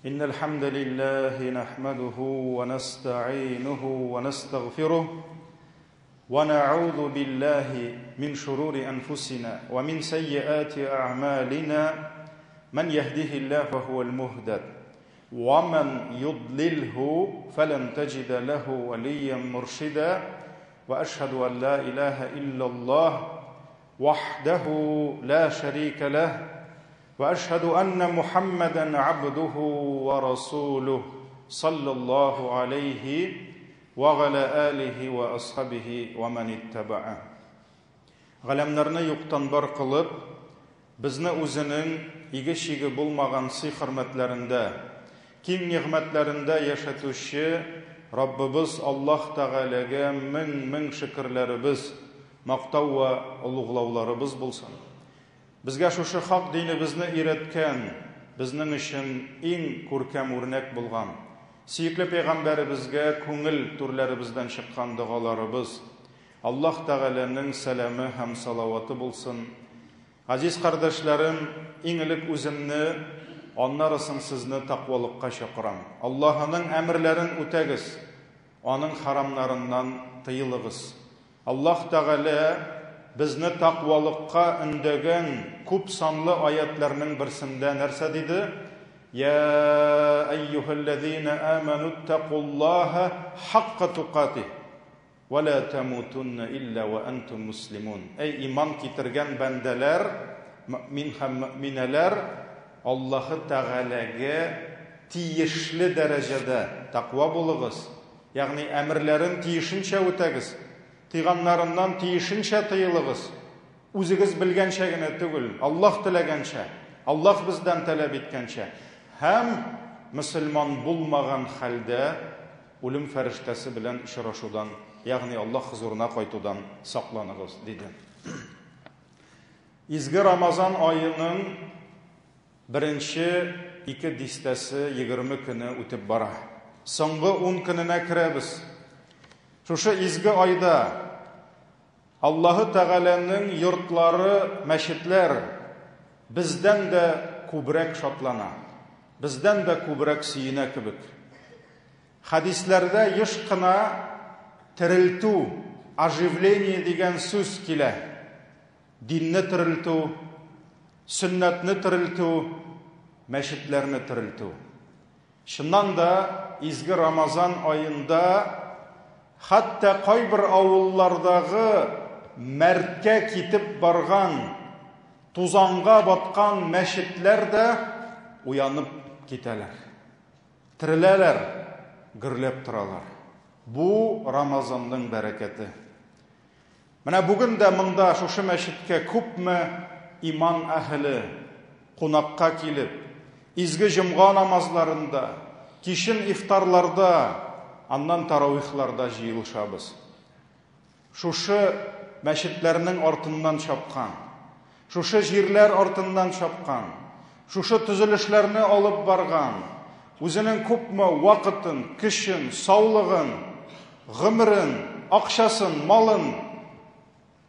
إن الحمد لله نحمده ونستعينه ونستغفره ونعوذ بالله من شرور أنفسنا ومن سيئات أعمالنا من يهده الله فهو المهتد ومن يضلله فلن تجد له وليا مرشدا وأشهد أن لا إله إلا الله وحده لا شريك له وأشهد أن محمدا عبده ورسوله صلى الله عليه وعلى آله وأصحابه ومن اتبعه. Галәмнәрне юктан бар кылып, безне үзенең иге-шиге булмаган сый-хөрмәтләрендә, киң нигъмәтләрендә яшәтүче Раббыбыз Аллаһ Тәгаләгә мең шөкерләребез, мактау ва улуглауларыбыз булсын. Безгә шушы хак динебезне өйрәткән, безнең өчен иң күркәм үрнәк булган, сөекле пәйгамбәребезгә күңел түрләребездән чыккан дугаларыбыз, Аллаһ Тәгаләнең сәламы һәм салаваты булсын. Азиз кардәшләрем, иң элек үземне, аннары соң сезне тақвалыкка чакырам. Аллаһның әмерләрен үтәгез, аның харамнарыннан тыелыгыз. Аллаһ Тәгалә безне тақвалыкка үндәгән күп санлы аятларның берсендә нәрсә диде? Я айюхаллазина аману тақуллаха хаққа туқатih ва ла тамутунна илля ва антум муслимун. Эй иман китергән бәндәләр, мөминәләр, Аллаһ Тәгаләгә тиешле дәрәҗәдә тақва булыгыз. Ягъни әмерләрен тиешенчә үтәгез. Тыйганнарыннан тиешенчә тыелыгыз. Үзегез белгәнчә генә түгел, Аллаһ теләгәнчә, Аллаһ бездән таләп иткәнчә. Һәм мөселман булмаган хәлдә үлем фәрештәсе белән очрашудан, ягъни Аллаһ хузурына кайтудан сакланыгыз диде. Изге Рамазан айының беренче 2 дистәсе 20 көне үтеп бара. Соңгы 10 көненә керәбез. Шушы изге айда Аллаһ Тәгаләнең йортлары, мәчетләр бездән дә күбрәк шатлана, бездән дә күбрәк сөенә кебек. Хадисләрдә еш кына терелтү, оживление дигән сүз килә. Динне терелтү, сөннәтне терелтү, мәчетләрне терелтү. Шуннан да изге Рамазан айында хәтта кайбер авыллардагы мәрткә китеп барган, тузанга баткан мәчетләр дә уянып китәләр. Тереләләр, гөрләп торалар. Бу Рамазанның бәрәкәте. Менә бүген дә монда шушы мәчеткә күпме иман әһле кунакка килеп, изге җомга намазларында, кичен ифтарларда, аннан таравихларда җыелышабыз. Шушы мәчетләрнең артыннан чапкан, шушы җирләр артыннан чапкан, шушы төзелешләрне алып барган, үзенең күпме вакытын, көчен, саулыгын, гомерен, акчасын, малын,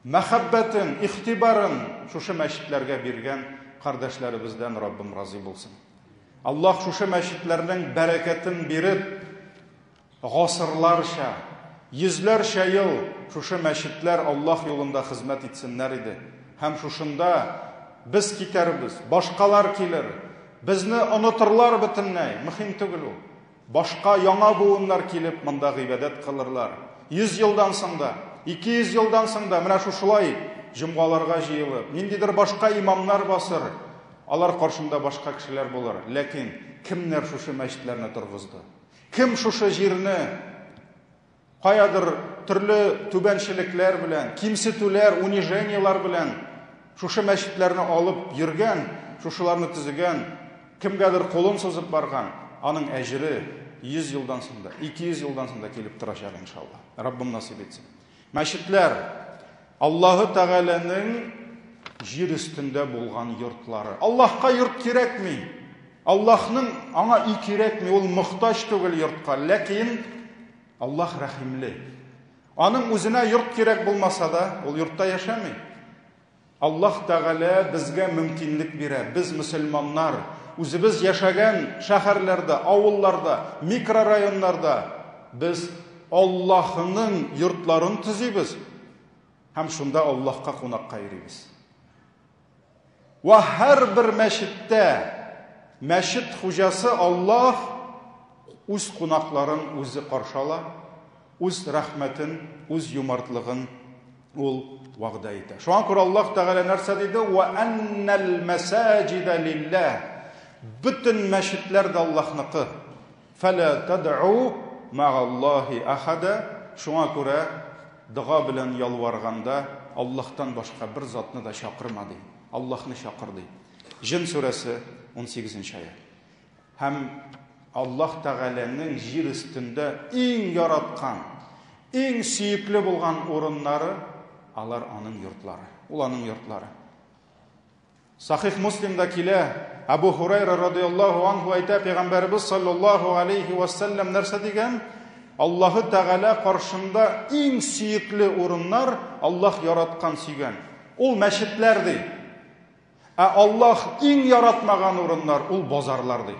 мәхәббәтен, ихтибарын шушы мәчетләргә биргән кардәшләребездән Раббым разый булсын. Аллаһ шушы мәчетләрнең бәрәкәтен биреп, гасырларча, йөзләрчә ел шушы мәчетләр Аллаһ юлында хезмәт итсеннәр иде. Һәм шушында без китәрбез, башкалар килер, безне онытырлар бөтенләй, мөһим түгел ул. Башка яңа буыннар килеп монда гыйбадәт кылырлар. 100 елдан соң да, 200 елдан соң да менә шушылай җомгаларга җыелып, ниндидер башка имамнар басыр, алар каршында башка кешеләр булыр. Ләкин кемнәр шушы мәчетләрне торгызды? Кем шушы җирне каядыр төрле түбәнчелекләр белән, кимсетүләр, унижениялар белән шушы мәчетләрне алып йөргән, шушыларны төзегән, кемгәдер кулын сузып барган, аның әҗре 100 елдан соң да, 200 елдан соң да килеп торачак иншалла. Раббым насип етсен. Мәчетләр Аллаһ Тәгаләнең җир өстендә булган йортлары. Аллаһка йорт кирәкми. Аллаһның аңа үй кирәкми, ул мохтаҗ түгел йортка, ләкин Аллаһ рәхимле. Аның үзенә йорт кирәк булмаса да, ул йортта яшәмый. Аллаһ Тәгалә безгә мөмкинлек бирә. Без мөселманнар үзебез яшәгән шәһәрләрдә, авылларда, микрорайоннарда без Аллаһның йортларын төзибез һәм шунда Аллаһка кунакка йөрибез. Ва һәрбер мәчеттә мәчет хуҗасы Аллаһ үз кунакларын үзе каршала, үз рәхмәтен, үз юмартлыгын ул вәгъдә итә. Шуңа күрә Аллаһ Тәгалә нәрсә диде? Ва аннал масаҗида лиллаһ. Бүтән мәчетләр дә Аллаһныкы. Фәлә тадъу ма'аллаһи ахада. Шуңа күрә дуга белән ялварганда Аллаһтан башка бер затны да чакырма ди. Аллаһны чакыр ди. Җин сүрәсе 18-нче аят. Һәм Аллаһ Тәгаләнең җир өстендә иң яраткан, иң сөекле булган урыннары алар аның йортлары. Ул аның йортлары. Сахих Муслимда килә, Абу Хурайра радиллаһу анһу әйтә, Пәйгамбәрбез саллаллаһу алейхи ва саллям нәрсә дигән? Аллаһы Тәгалә каршында иң сөекле урыннар Аллаһ яраткан сөйгән. Ул мәчетләр ди. Аллаһ иң яратмаган урыннар ул базарлар ди.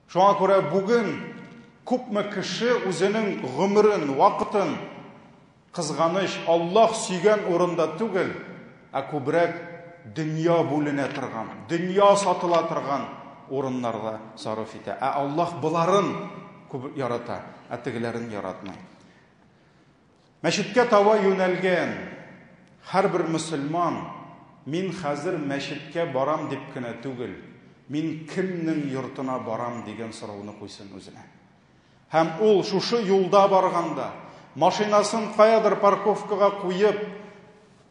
Шуңа күрә бүген күпме кеше үзенең гомерен, вакытын кызганыч Аллаһ сөйгән урында түгел, күбрәк дөнья бүленә торган, дөнья сатыла торган урыннарда сарыф итә. Аллаһ буларын күп ярата, тегеләрен яратмый. Мәчеткә таба юнәлгән һәрбер мөселман мин хәзер мәчеткә барам дип кенә түгел, мин кемнең йортына барам дигән сорауны куйсын үзенә. Һәм ул шушы юлда барганда, машинасын каядыр парковкага куеп,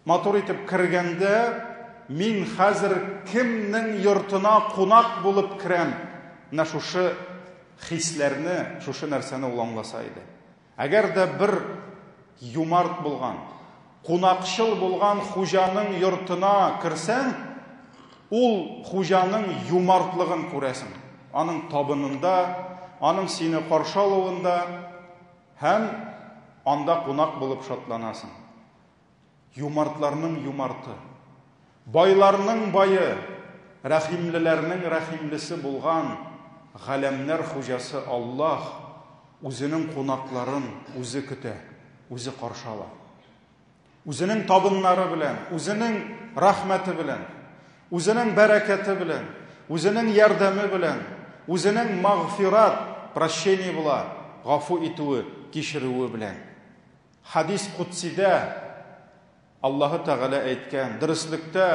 мотор итеп кергәндә, мин хәзер кемнең йортына кунак булып керәм. Менә шушы хисләрне, шушы нәрсәне ул аңласа иде. Әгәр дә бер юмарт булган, кунакчыл булган хуҗаның йортына кирсәң, ул хуҗаның юмартлыгын күрәсең. Аның табынында, аның сине каршы алуында һәм анда кунак булып шатланасың. Юмартларның юмарты, байларның бае, рәхимлеләрнең рәхимлесе булган галәмнәр хуҗасы Аллаһ үзенең кунакларын үзе көтә, үзе каршы ала. Үзенең табыннары белән, үзенең рәхмәте белән, үзенең бәрәкәте белән, үзенең ярдәме белән, үзенең магфират, прощение була, гафу итүе, кичерүе белән. Хадис кутсидә Аллаһы Тәгалә әйткән, дөреслектә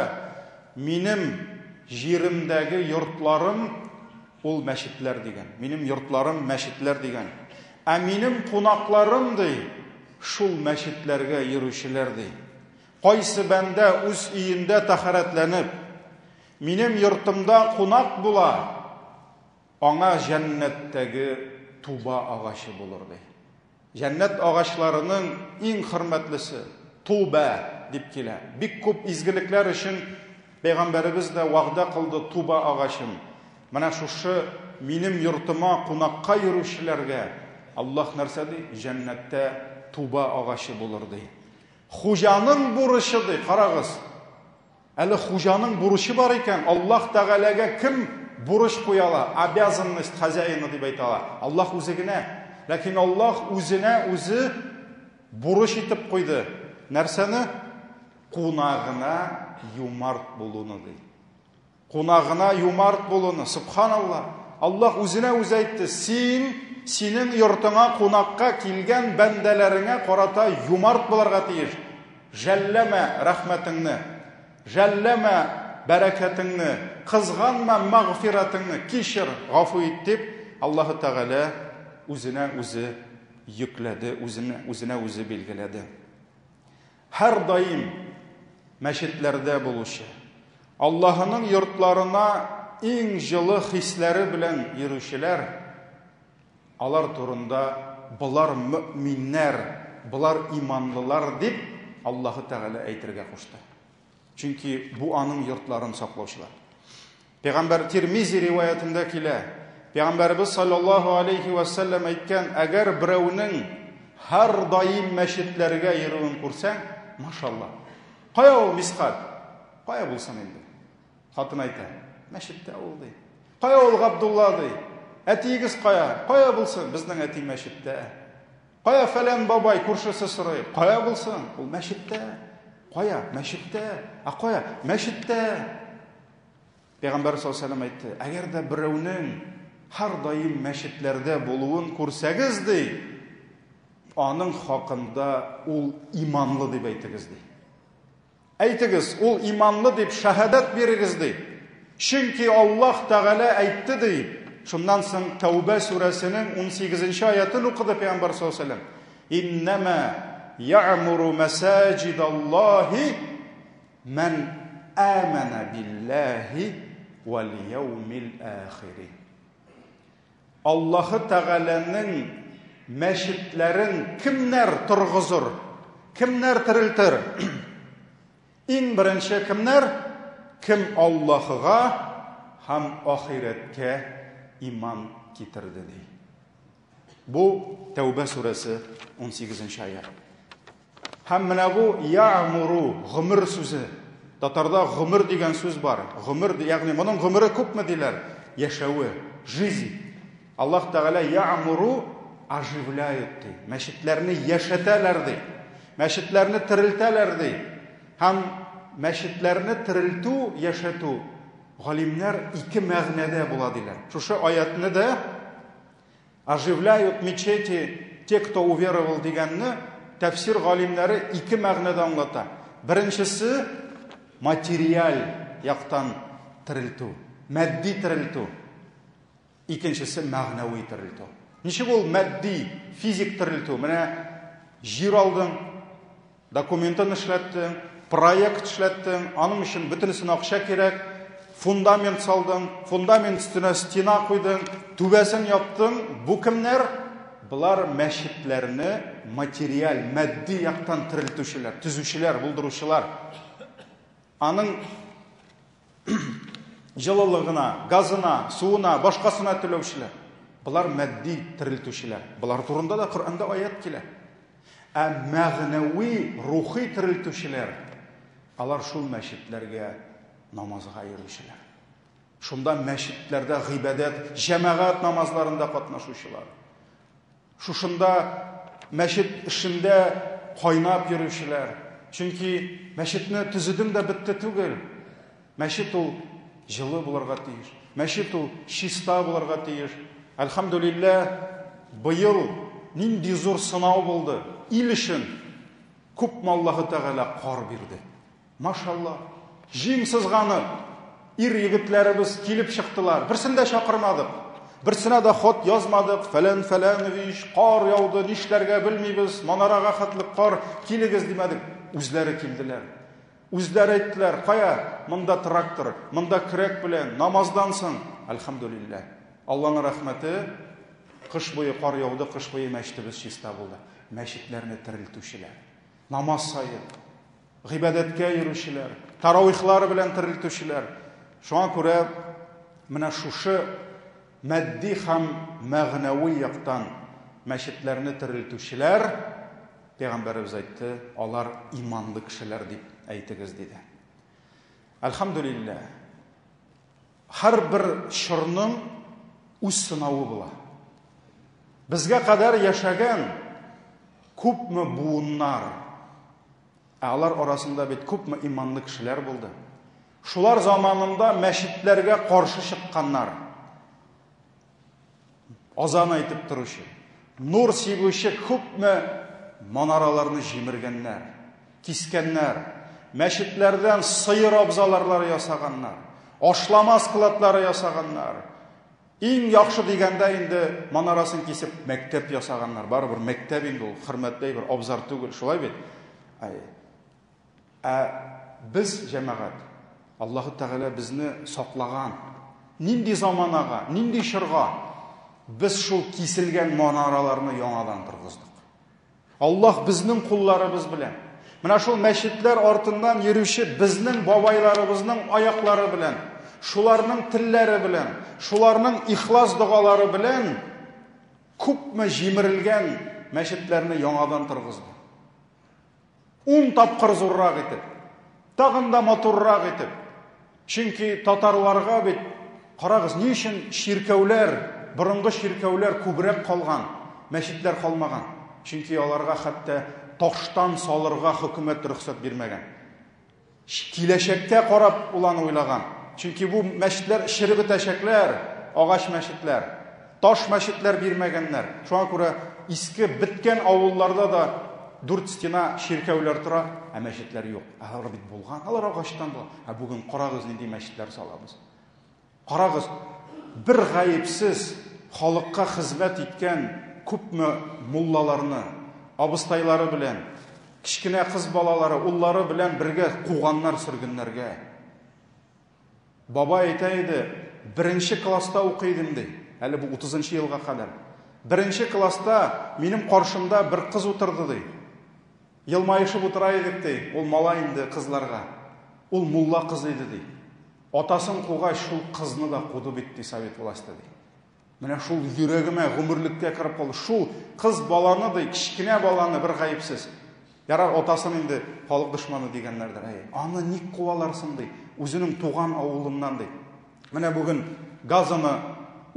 минем җиремдәге йортларым ул мәчетләр дигән. Минем йортларым мәчетләр дигән. Минем кунакларым ди, шул мәчетләргә йөрүчеләр ди. Кайсы бәндә үз өендә тахаратланып, минем йортымда кунак була, аңа җәннәттәге туба агачы булыр ди. Җәннәт агачларының иң хөрмәтлесе туба дип килә. Бик күп изгелекләр өчен Пәйгамбәрбез дә вәгъдә кылды туба агачын. Менә шушы минем йортыма кунакка йөрүчеләргә Аллаһ нәрсә ди? Җәннәттә туба агачы булыр ди. Хуҗаның бурычы ди, карагыз. Әле хуҗаның бурычы бар икән, Аллаһ Тәгаләгә кем бурыч куяла? Обязанность хозяина дип әйтәләр. Аллаһ үзе генә. Ләкин Аллаһ үзенә үзе бурыч итеп куйды. Нәрсәне? Кунагына юмарт булуны ди. Кунагына юмарт булуны. Субханаллах. Аллаһ үзенә үзе әйтте: синең йортыңа кунакка килгән бәндәләреңә карата юмарт булырга тиеш. Жәлләмә рәхмәтеңне, жәлләмә бәрәкәтеңне, кызганма магфиратыңны, кичер, гафу ит дип Аллаһы Тәгалә үзенә үзе йөкләде, үзенә үзе билгеләде. Һәр даим мәчетләрдә булучы, Аллаһының йортларына иң җылы хисләре белән йөрүчеләр, алар турында булар мөэминнәр, булар иманлылар дип Аллаһы Тәгалә әйтергә кушты. Чөнки бу аның йортларын саклаучылар. Пәйгамбәр Тирмизи риваятында килә, Пәйгамбәрбез саллаллаһу алейхи ва саллям әйткән, әгәр берәүнең һәр даим мәчетләргә йөрүен күрсәң, машалла. Кая ул Мисхат? Кая булсын инде? Хатын әйтә: Мәчеттә ул ди. Кая ул Габдулла ди? Әтигез кая? Кая булсын? Безнең әти мәчеттә. Кая фәлән бабай күршесе сорый? Кая булсын? Ул мәчеттә. Кая? Мәчеттә. Кая? Мәчеттә. Пәйгамбәр саллаллаһу алейһи ва сәллям әйтте: "Әгәр дә берәүнең һәр даим мәчетләрдә булуын күрсәгез ди, аның хакында ул иманлы дип әйтегез ди. Әйтегез, ул иманлы дип шәһадәт бирегез ди. Чөнки Аллаһ Тәгалә әйтте ди." Шуннан соң Тәүбә сүрәсенең 18-нче аятын укыды Пәйгамбәр саллаллаһу алейһи ва сәллям. "Иннама я'муру масаҗидаллаһи ман амана биллаһи вал яумил ахир." Аллаһы Тәгаләнең мәчетләрен кемнәр торгызыр? Кемнәр терелтер? Иң беренче кемнәр? Кем Аллаһыга һәм ахирәткә иман китерде ди. Бу Тәүбә сүрәсе 18-нче аят. Һәм менә бу я'муру гомер сүзе. Татарда гомер дигән сүз бар. Гомер, ягъни моның гомере күпме диләр? Яшәве, жизнь. Аллаһ Тәгалә я'муру оживляет ди. Мәчетләрне яшәтәләр ди. Мәчетләрне терелтәләр ди. Һәм мәчетләрне терелтү, яшәтү галимнәр ике мәгънәдә була диләр. Шушы аятны да оживляют мечети те, кто уверовал дигәнне тәфсир галимнәре ике мәгънәдә аңлата. Беренчесе материаль яктан терелтү, матди терелтү. Икенчесе мәгънәви терелтү. Ничек ул матди, физик терелтү? Менә җир алдың, документын эшләттең, проект эшләттең, аның өчен бөтенесенә акча кирәк. Фундамент салдың, фундамент өстенә стена куйдың, түбәсен яптың. Бу кемнәр? Булар мәчетләрне материаль, матди яктан терелтүчеләр, төзүчеләр, булдыручылар. Аның җылылыгына, газына, суына, башкасына төләүчеләр. Булар матди терелтүчеләр. Булар турында да Коръәндә аят килә. Мәгънәви, рухи терелтүчеләр. Алар шул мәчетләргә намазга йөрүчеләр. Шунда мәчетләрдә гыйбадәт, җәмәгать намазларында катнашучылар. Шушында мәчет эшендә кайнап йөрүчеләр. Чөнки мәчетне төзүдең дә бетте түгел. Мәчет ул җылы булырга тиеш. Мәчет ул чиста булырга тиеш. Әлхәмдүлилләһ, быел нинди зур сынау булды. Ил өчен күп Аллаһы Тәгалә кар бирде. Машалла. Җиң сызганы ир егетләребез килеп чыктылар. Берсен дә чакырмадык. Берсенә дә хат язмадык. Фәлән кар яуды, нишләргә белмибез. Манарага хатлык кар килегез димәдек. Үзләре килделәр. Үзләре әйттеләр: "Кая? Монда трактор, монда көрәк белән намаздан соң." Әлхәмдүлилләһ. Аллаһның рәхмәте, кыш буе кар яуды, кыш буе мәчетебез чиста булды. Мәчетләрне терелтүчеләр. Намаз сайын, гыйбадәткә йөрүчеләр, таравихлар белән терелтүчеләр. Шуңа күрә менә шушы матди һәм мәгънәви яктан мәчетләрне терелтүчеләр, Пәйгамбәрбез әйтте, алар иманлы кешеләр дип әйтегез диде. Әлхәмдүлилләһ. Һәр бер чорның үз сынавы була. Безгә кадәр яшәгән күпме буыннар, алар арасында бит күпме иманлы кешеләр булды. Шулар заманында мәчетләргә каршы чыкканнар. Азан әйтеп торучы, нур сибүче күпме манараларны җимергәннәр, кискәннәр, мәчетләрдән сыер абзаларлары ясаганнар, ашлама складлары ясаганнар. Иң яхшы дигәндә инде манарасын кисеп мәктәп ясаганнар. Барыбер мәктәп инде ул, хөрмәтле бер абзар түгел, шулай бит. Без җәмәгать, Аллаһы Тәгалә безне саклаган. Нинди заманага, нинди чорга без шул киселгән манараларны яңадан торгыздык. Аллаһ безнең кулларыбыз белән, менә шул мәчетләр артыннан йөрүче безнең бабайларыбызның аяклары белән, шуларның телләре белән, шуларның ихлас дугалары белән күпме җимерелгән мәчетләрне яңадан торгызды. 10 тапкыр зуррак итеп, тагын да матуррак итеп. Чөнки татарларга бит карагыз, ни өчен ширкәүләр, борынгы ширкәүләр күбрәк калган, мәчетләр калмаган? Чөнки аларга хәтта таштан салырга хөкүмәт рөхсәт бирмәгән. Киләчәккә карап улан уйлаган. Чөнки бу мәчетләр ширеп бетәчәкләр, агач мәчетләр, таш мәчетләр бирмәгәннәр. Шуңа күрә иске биткән авылларда да 4 стена ширкәүләр тора, мәчетләр юк. Алар бит булган, алар агачтан булган. Бүген карагыз нинди мәчетләр салабыз. Карагыз, бер гаепсез халыкка хезмәт иткән күпме муллаларны, абыстайлары белән, кичкенә кыз балалары, уллары белән бергә куганнар сөргеннәргә. Баба әйтә иде, 1-нче класста укыйдым ди. Әле бу 30-нчы елга кадәр. 1-нче класста минем каршымда бер кыз утырды ди. Елмаешып утыра идек ди. Ул малай инде кызларга. Ул мулла кыз иде ди. Атасын кугач шул кызны да куды бит ди совет власты ди. Менә шул йөрәгемә гомерлеккә киреп калды. Шул кыз баланы ди, кичкенә баланы бер гаепсез. Ярар атасын инде халык дошманы дигәннәрдер. Аны ник куаларсың ди? Үзенең туган авылыннан ди. Менә бүген Газаны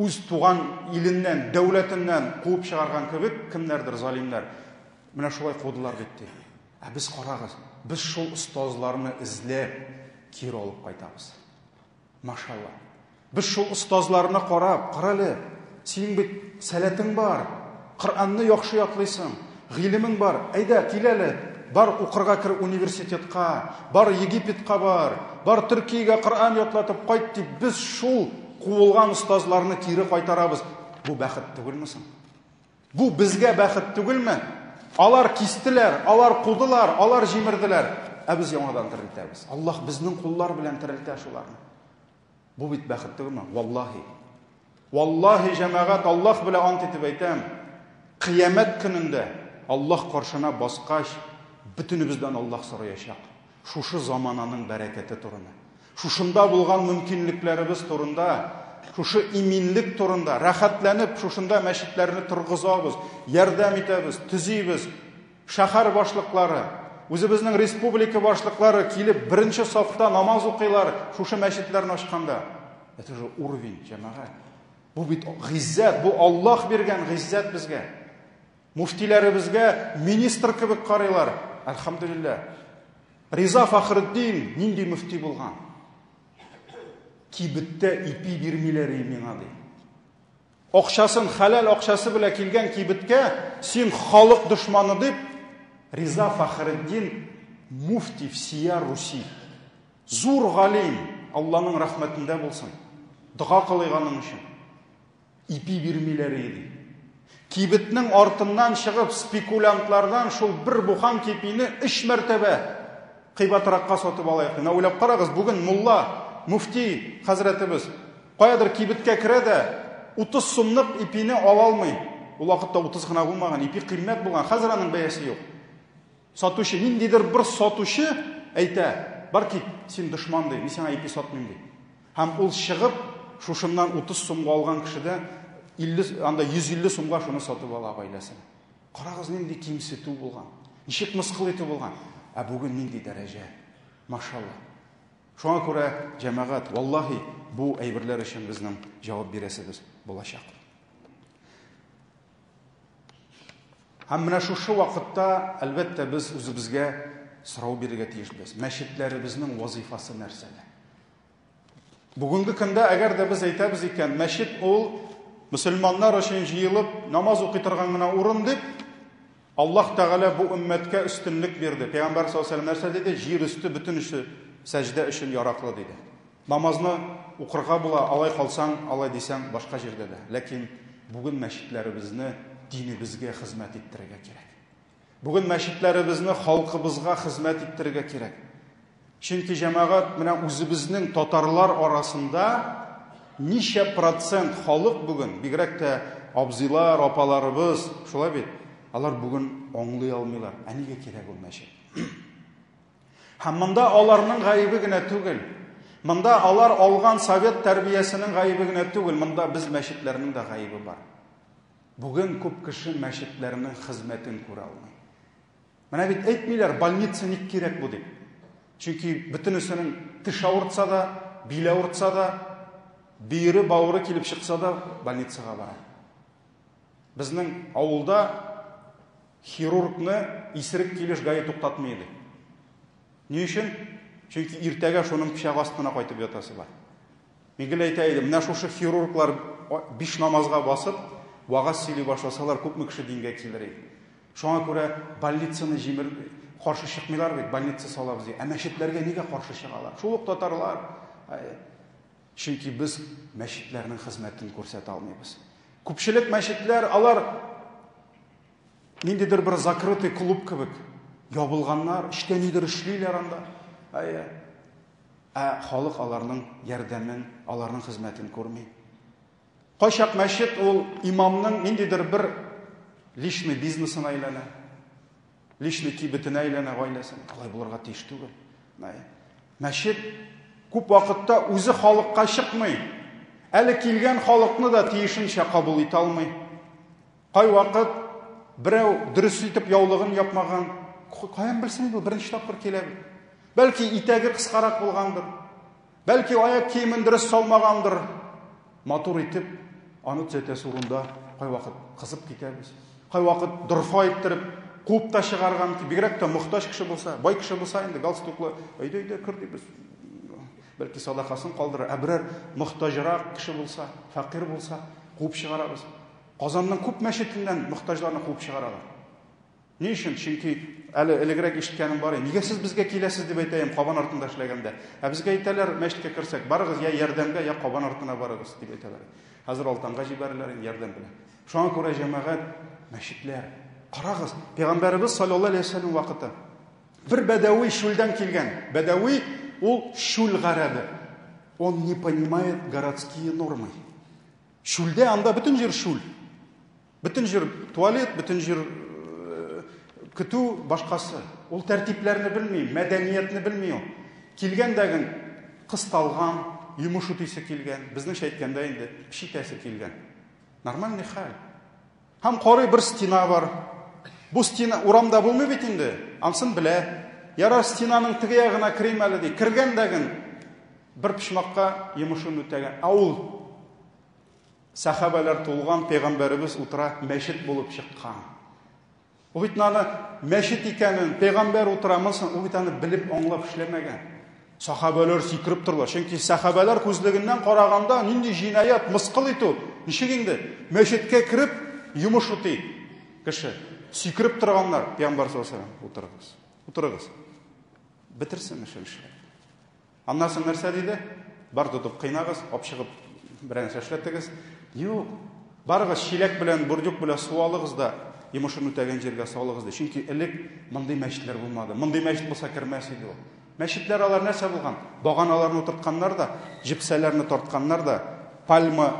үз туган иленнән, дәүләтеннән куып чыгарган кебек кемнәрдер залимнәр. Менә шулай кудылар бит ди. Без карагыз, без шул устазларны эзләп кире алып кайтабыз. Машалла. Без шул устазларны карап, карале, син бит сәләтең бар, Коръанны яхшы ятлыйсың, гыйлемең бар. Әйдә, киләле, бар укырга кер университетка, бар Египетка бар Төркиягә Коръан ятлатып кайт дип, без шул куылган устазларны кире кайтарабыз. Бу бәхет түгелме соң? Бу безгә бәхет түгелме? Алар кистеләр, алар кудылар, алар җимерделәр. Без яңадан терелтәбез. Аллаһ безнең куллар белән терелтә шуларны. Бу бит бәхет түгелме? Валлаһи җәмәгать, Аллаһ белән ант итеп әйтәм, кыямәт көнендә Аллаһ каршына баскач, бөтенебездән Аллаһ сораячак. Шушы замананың бәрәкәте турында. Шушында булган мөмкинлекләребез турында, шушы иминлек турында, рәхәтләнеп шушында мәчетләрне торгызабыз, ярдәм итәбез, төзибез. Шәһәр башлыклары, үзебезнең республика башлыклары килеп, 1-нче сафта намаз укыйлар, шушы мәчетләрне ачканда. Это же уровень, җәмәгать. Бу бит гыйззәт, бу Аллаһ биргән гыйззәт безгә. Муфтиләребезгә министр кебек карыйлар. Әлхәмдүлилләh. Риза Фахриддин нинди муфти булган? Кибеттә ипи бирмиләр миңа ди. Акчасын, халал акчасы белән килгән кибеткә син халык дошманы дип, Риза Фахриддин муфти всея Руси. Зур галим, Аллаһның рәхмәтендә булсын. Дуга кылыганың өчен. Ипи бирмиләр иде. Кибетнең артыннан чыгып спекулянтлардан шул бер бухан кипине 3 мәртәбә кыйбатракка сатып алайык. Менә уйлап карагыз, бүген мулла, муфти хәзрәтебез каядыр кибеткә керә дә 30 сумлык ипине ала алмый. Ул вакытта 30 гына булмаган, ипи кыйммәт булган, хәзер аның бәясе юк. Сатучы, ниндидер бер сатучы әйтә, бар ки, син дошман ди, мин сиңа ипи сатмыйм ди. Һәм ул чыгып, шушыннан 30 сумга алган кешедә 150 сумга шуны сатып ала гаиләсен. Карагыз, нинди кимсетү булган, ничек мыскыл итү булган. Бүген нинди дәрәҗә. Машалла. Шуңа күрә җәмәгать, валлаһи, бу әйберләр өчен безнең җавап бирәсебез булачак. Һәм менә шушы вакытта, әлбәттә, без үзебезгә сорау бирергә тиешбез. Мәчетләребезнең вазифасы нәрсәдә? Бүгенге көндә әгәр дә без әйтәбез икән, мәчет ул мөселманнар өчен җыелып намаз укый торган гына урын дип, Аллаһ Тәгалә бу уммәткә өстенлек бирде. Пәйгамбәр саллаллаһу алейһи ва сәллям нәрсә диде? Җир үсте бөтен эше сәҗдә өчен яраклы диде. Намазны укырга була, алай калсаң, алай дисәң, башка җирдә дә. Ләкин бүген мәчетләребезне динебезгә хезмәт иттерергә кирәк. Бүген мәчетләребезне халкыбызга хезмәт иттерергә кирәк. Чөнки җәмәгать, менә үзебезнең татарлар арасында ничә процент халык бүген, бигрәк тә абзыйлар, апаларыбыз, шулай бит, алар бүген аңлый алмыйлар. Нигә кирәк ул мәчет? Һәм монда аларның гаебе генә түгел. Монда алар алган совет тәрбиясенең гаебе генә түгел. Монда без мәчетләрнең дә гаебе бар. Бүген күп кеше мәчетләрнең хезмәтен күрә алмый. Менә бит әйтмиләр, больница ник кирәк бу дип. Чөнки бөтенесенең теш авыртса да биле ауыртса да, бүйірі бауыры келіп шықса да больницаға барады. Біздің ауылда хирургны исерек келіш гайы тоқтатмайды. Не үшін? Чөнки иртәгә шуның пычак астына кайтып ятасы бар. Мен гел әйтәйдем, менә шушы хирурглар 5 намазга басып, вагаз сөйли башласалар, күпме кеше дингә килер иде. Шуңа күрә больницаны җимер каршы чыкмыйлар бит, больница салабыз ди. Ә мәчетләргә нигә каршы чыгалар? Шул ук татарлар. Чөнки без мәчетләрнең хезмәтен күрсәтә алмыйбыз. Күпчелек мәчетләр алар ниндидер бер закрытый клуб кебек, ябылганнар, эштә нидер эшлиләр анда. Халык аларның ярдәмен, аларның хезмәтен күрми. Кайчак мәчет ул имамның ниндидер бер личный бизнесына әйләнә. Личный кибетенә әйләнә, гаиләсенә. Алай булырга тиеш түгел. Мәчет күп вакытта үзе халыкка чыкмый. Әле килгән халыкны да тиешенчә кабул итә алмый. Кай вакыт берәү дөрес итеп яулыгын япмаган, каян белсен бу беренче тапкыр килә. Бәлки итәге кыскарак булгандыр. Бәлки аяк киемен дөрес салмагандыр. Матур итеп аны төзәтәсе урында кай вакыт кызып китәбез. Кай вакыт дорфа иттереп куып та чыгарган ки, бигрәк тә мохтаҗ кеше булса, бай кеше булса инде галстуклы, әйдә кер дибез. Бәлки садакасын калдырыр. Ә берәр мохтаҗрак кеше булса, факир булса, куып чыгарабыз. Казанның күп мәчетеннән мохтаҗларны куып чыгаралар. Ни өчен? Чөнки әле элегрәк ишеткәнем бар. Нигә сез безгә киләсез дип әйтәм, кабан артында эшләгәндә. Ә безгә әйтәләр, мәчеткә керсәк, барыгыз я ярдәмгә, я кабан артына барыгыз дип әйтәләр. Хәзер алтанга җибәрәләр ярдәм белән. Шуңа күрә җәмәгать, мәчетләр, карагыз, Пәйгамбәрбез саллаллаһу алейһи ва саллям вакыты бер бәдәви шүлдән килгән. Бәдәви ул шүл гарәбе. Он не понимает городские нормы. Шүлдә анда бөтен җир шүл. Бөтен җир туалет, бөтен җир көтү башкасы. Ул тәртипләрне белми, мәдәниятне белми. Килгәндәген кысталган, йомыш үтисе килгән, безнең әйткәндә инде пишитәсе килгән. Нормальный хәл. Һәм карый бер стена бар. Бу стена урамда булмый бит инде. Ансын белә. Ярар стенаның теге ягына кирим әле ди. Киргәндәген бер пишмакка йомышын үтәгән. Ул сахабалар тулган, Пәйгамбәрбез утыра, мәчет булып чыккан. Ул бит аны мәчет икәнен, Пәйгамбәр утырамысын, ул бит аны белеп, аңлап эшләмәгән. Сахабалар сикереп тордылар. Чөнки сахабалар күзлегеннән караганда нинди җинаят, мыскыл итү. Ничек инде? Мәчеткә кирип, йомыш үти кеше. Сикереп торганнар, Пәйгамбәр саллаллаһу алейһи ва саллям, утырыгыз. Битерсен эшен эшләп. Аннан соң нәрсә диде? Бар тотып кыйнагыз, алып чыгып берәр нәрсә эшләтегез. Юк. Барыгыз чиләк белән, бурдюк белән су алыгыз да йомышын үтәгән җиргә салыгыз ди. Чөнки элек мондый мәчетләр булмады. Мондый мәчет булса кермәс иде ул. Мәчетләр алар нәрсә булган? Баганаларны утыртканнар да, җипсәләрне тартканнар да, пальма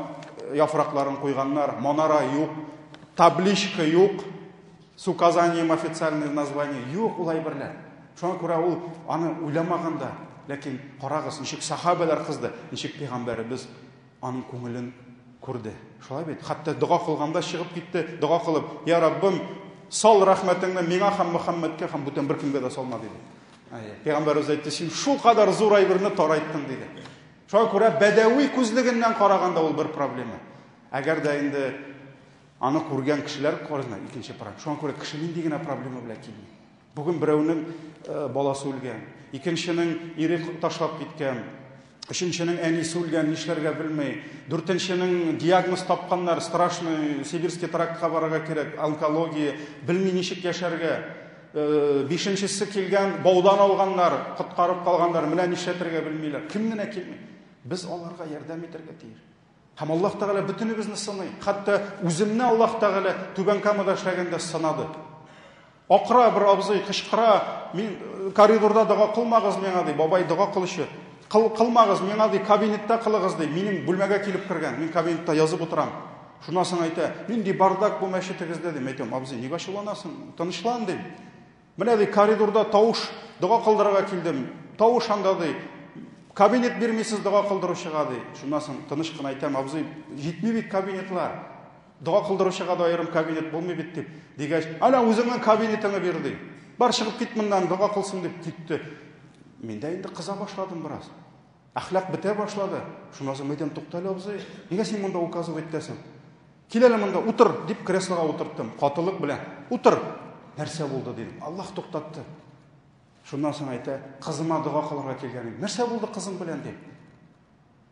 яфракларын куйганнар, манара юк, табличка юк, с указанием официальных названий юк улай берләр. Шуңа күрә ул аны уйламаганда, ләкин карагыз, ничек сахабалар кызды, ничек Пәйгамбәрбез аның күңелен күрде. Шулай бит. Хәтта дуга кылганда чыгып китте, дуга кылып: "Я Раббым, сал рәхмәтеңне миңа һәм Мөхәммәдкә һәм бүтән бер кемгә дә салма" диде. Пәйгамбәрбез әйтте: "Син шул кадәр зур әйберне тарайттың" диде. Шуңа күрә бәдәви күзлегеннән караганда ул бер проблема. Әгәр дә инде аны күргән кешеләр карына икенче проблема. Шуңа күрә кеше нинди генә проблема белән килми. Бүген берәүнең баласы үлгән, икенченең ире ташлап киткән, өченченең әнисе үлгән, нишләргә белмәй, дүртенченең диагноз тапканнар, страшный сибирский трактка барырга кирәк, онкология, белми ничек яшәргә, бишенчесе килгән, баудан алганнар, коткарып калганнар, менә нишләтергә белмиләр. Кем генә килми? Без аларга ярдәм итәргә тиеш. Һәм Аллаһ Тәгалә бөтенебезне сыный. Хәтта үземне Аллаһ Тәгалә түбән камада эшләгәндә сынады. Акра бер абзый кычкыра: "Мин коридорда дуга кылмагыз миңа" ди. Бабай дуга кылучы. Кылмагыз миңа ди, кабинетта кылыгыз ди. Минем бүлмәгә килеп кергән. Мин кабинетта язып утырам. Шуннан соң әйтә: "Нинди бардак бу мәчетегездә" ди. Әйтәм: "Абзый, нигә шуланасың? Тынычлан" ди. Менә ди коридорда тавыш, дуга кылдырырга килдем. Тавыш анда ди. Кабинет бирмисез дуга кылдыручыга ди. Шуннан соң тыныч кына әйтәм: "Абзый, җитми бит кабинетлар. Дуга кылдыручыга да аерым кабинет булмый бит" дип. Дигәч: "Ана үзеңнең кабинетыңны бир" ди. "Бар чыгып кит моннан, дуга кылсын" дип китте. Мен дә инде кыза башладым бераз. Әхлак бетә башлады. Шуннан соң әйтәм, туктале абзый, нигә син монда указывать итәсең? Кил әле монда, утыр, дип креслога утырттым. Катылык белән. Утыр. Нәрсә булды дидем. Аллаһ туктатты. Шуннан соң әйтә, кызыма дуга кылырга килгән идем. Нәрсә булды кызым белән ди?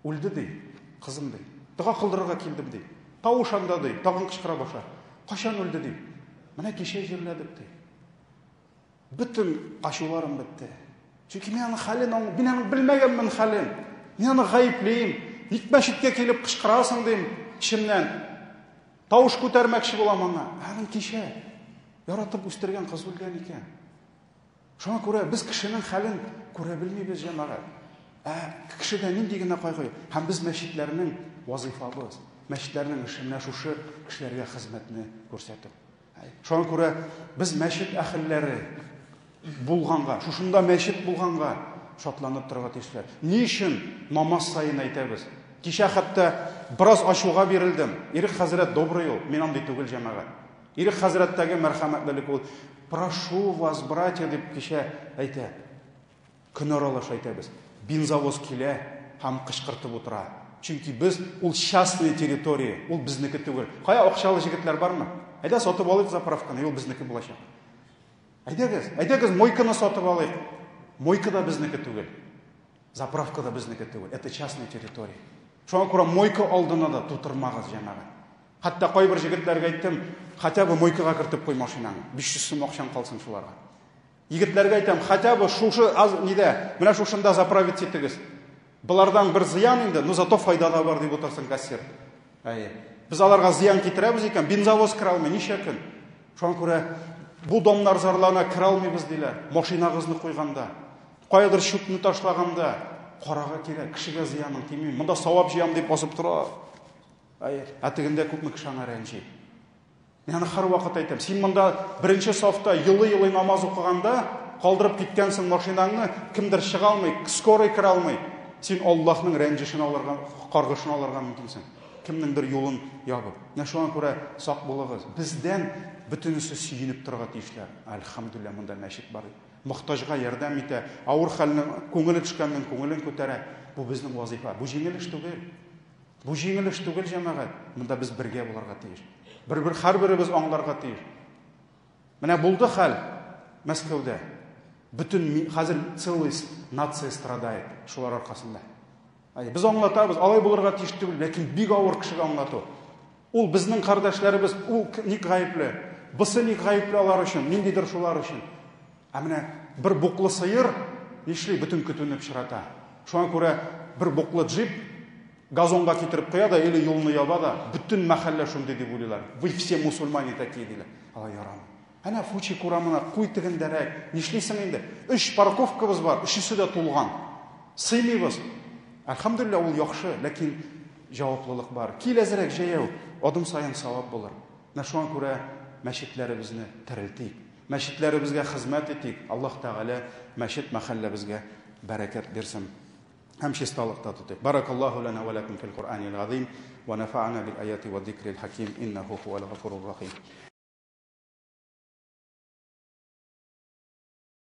Үлде ди, кызым ди. Дуга кылдырырга килдем ди. Тавыш анда ди, тагын кычкыра баша. Качан үлде ди? Менә кичә җирләдек ди. Bütün ачуларым бетте. Çünkü мен аның хәлен, мин аның белмәгәнмен хәлен. Мин аны гаеплейм. Ник мәчеткә килеп кычкырасың дим, ичемнән. Тавыш күтәрмәкче булам аңа. Аның кичә яратып үстергән кыз үлгән икән. Шуңа күрә без кешенең хәлен күрә белмибез җәмәгать. Кешедә нинди генә кайгы. Һәм без мәчетләрнең вазифабыз, мәчетләрнең эше менә шушы кешеләргә хезмәтне күрсәтү. Шуңа күрә без мәчет әһелләре булганга, шушында мәчет булганга шатланып торырга тиешләр. Ни өчен намаз сайын әйтәбез? Кичә хәтта бераз ачуга бирелдем. Ирек хәзрәт добрый ул, мин андый түгел җәмәгать. Ирек хәзрәттәге мәрхәмәтлелек ул. Прошу вас, братья, дип кичә әйтә. Көн аралаш әйтәбез. Бензовоз килә һәм кычкыртып утыра. Чөнки без ул частная территория, ул безнеке түгел. Кая акчалы җегетләр бармы? Әйдә сатып алыйк заправканы, ул безнеке булачак. Әйдәгез, мойканы сатып алыйк. Мойка да безнеке түгел. Заправка да безнеке түгел. Это частная территория. Шуңа күрә мойка алдына да тутырмагыз җәмәгать. Хәтта кайбер җегетләргә әйттем, хотя бы мойкага кертеп куй машинаңны. 500 сум акчаң калсын шуларга. Егетләргә әйтәм, хотя бы шушы нидә, менә шушында заправить итегез. Булардан бер зыян инде, но зато файда да бар дип утырсын кассир. Без аларга зыян китерәбез икән, бензовоз кыра алмый, ничә көн. Шуңа күрә бу домнар зарлана кыра алмыйбыз диләр. Машинагызны куйганда, кайдыр шутны ташлаганда, карага кирәк, кешегә зыяның тими. Монда савап җыям дип басып тора. Әтегендә күпме кеше аңа рәнҗи. Мин аны һәр вакыт әйтәм. Син монда беренче сафта елый-елый намаз укыганда, калдырып киткәнсең машинаңны, кемдер чыга алмый, скорый кыра алмый. Син Аллаһның рәнҗешен алырга, каргышын алырга мөмкинсең. Кемнеңдер юлын ябып. Менә шуңа күрә сак булыгыз. Бездән бөтенесе сөйинеп торырга тиешләр. Әлхәмдүлилләһ, монда мәчет бар. Мохтаҗга ярдәм итә, авыр хәлне, күңеле төшкәннең күңелен күтәрә. Бу безнең вазифа. Бу җиңел эш түгел. Бу җиңел эш түгел җәмәгать. Монда без бергә булырга тиеш. Бер-бер һәрберебез аңларга тиеш. Менә булды хәл Мәскәүдә. Bütün хәзер целый нация страдает шулар аркасында. Без аңлатабыз, алай булырга тиеш түгел, ләкин бик авыр кешегә аңлату. Ул безнең кардәшләребез, ул ник гаепле? Бусы ник гаепле алар өчен? Ниндидер шулар өчен? Менә бер буклы сыер нишли bütün көтүне пычрата. Шуңа күрә бер буклы джип газонга китереп куя да, или юлны яба да, bütün мәхәллә шундый дип уйлыйлар. Вы все мусульмане такие диләр. Алай ярамый. Әнә Фучи курамына куй тегендәрәк. Нишлисең инде? 3 парковкабыз бар, өчесе дә тулган. Сыймыйбыз. Әлхәмдүлилләһ, ул яхшы, ләкин җаваплылык бар. Кил әзрәк җәяү, адым сайын савап булыр. Менә шуңа күрә мәчетләребезне терелтик. Мәчетләребезгә хезмәт итик. Аллаһ Тәгалә мәчет мәхәлләбезгә бәрәкәт бирсен. Һәм чисталыкта тотыйк. Баракаллаһу лана ва лакум фил Qur'анил азим ва нафa'ана бил аяти ва зикрил хаким иннаху хувал гафурур рахим.